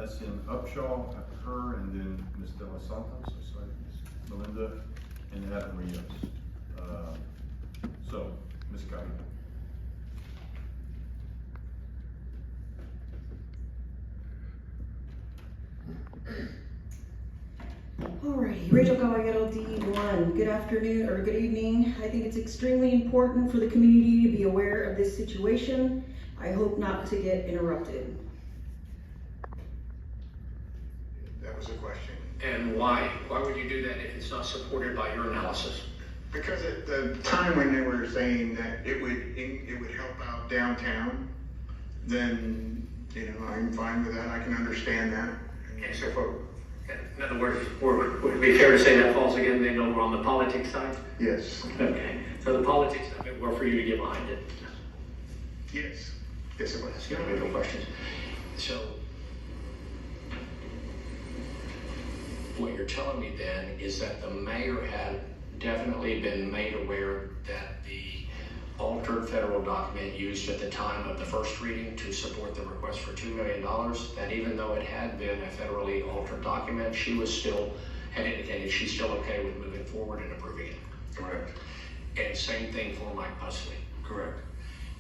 S.N. Upshaw after her, and then Ms. De Los Santos, sorry, Ms. Melinda, and Adam Rios. So, Ms. Cuddy. Alrighty, Rachel Caballero, D1. Good afternoon or good evening. I think it's extremely important for the community to be aware of this situation. I hope not to get interrupted. That was a question. And why? Why would you do that if it's not supported by your analysis? Because at the time when they were saying that it would help out downtown, then, I'm fine with that. I can understand that. Okay, so in other words, would it be fair to say that falls again then over on the politics side? Yes. Okay, so the politics of it were for you to get behind it. Yes. Yes, it was. That's the individual questions. So, what you're telling me then is that the mayor had definitely been made aware that the altered federal document used at the time of the first reading to support the request for $2 million, that even though it had been a federally altered document, she was still, had indicated she's still okay with moving forward and approving it. Correct. And same thing for Mike Pusley. Correct.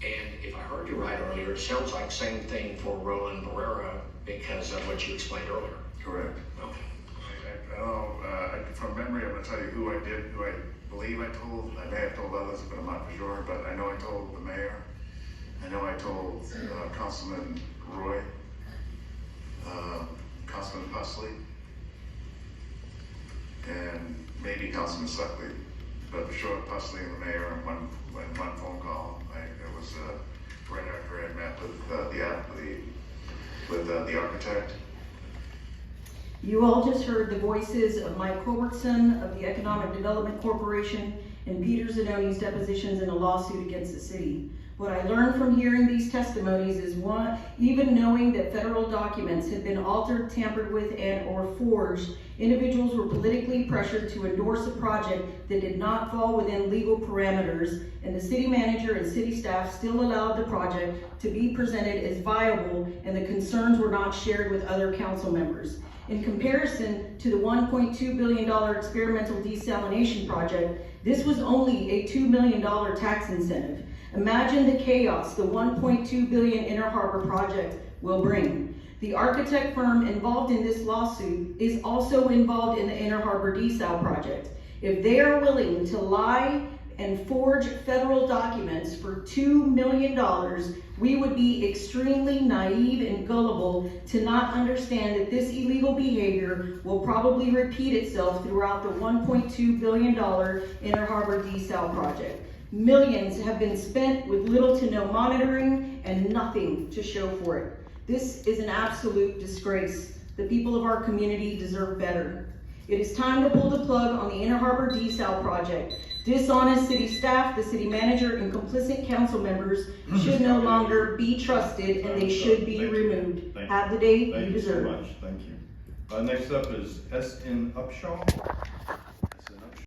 And if I heard you right earlier, it sounds like same thing for Roland Barrera because of what you explained earlier. Correct. Okay. I don't know, from memory, I'm going to tell you who I believe I told. I may have told others, but I'm not for sure. But I know I told the mayor. I know I told Councilman Roy, Councilman Pusley, and maybe Councilman Suckley. But for sure, Pusley and the mayor in one phone call. It was right after I had met with the architect. You all just heard the voices of Mike Culbertson of the Economic Development Corporation and Peter Zanoni's depositions in a lawsuit against the city. What I learned from hearing these testimonies is one, even knowing that federal documents had been altered, tampered with, and or forged, individuals were politically pressured to endorse a project that did not fall within legal parameters, and the city manager and city staff still allowed the project to be presented as viable, and the concerns were not shared with other council members. In comparison to the $1.2 billion experimental desalination project, this was only a $2 million tax incentive. Imagine the chaos the $1.2 billion Inner Harbor project will bring. The architect firm involved in this lawsuit is also involved in the Inner Harbor desal project. If they are willing to lie and forge federal documents for $2 million, we would be extremely naive and gullible to not understand that this illegal behavior will probably repeat itself throughout the $1.2 billion Inner Harbor desal project. Millions have been spent with little to no monitoring and nothing to show for it. This is an absolute disgrace. The people of our community deserve better. It is time to pull the plug on the Inner Harbor desal project. Dishonest city staff, the city manager, and complicit council members should no longer be trusted, and they should be removed. Have the day you deserve. Thank you so much. Thank you. Next up is S.N. Upshaw.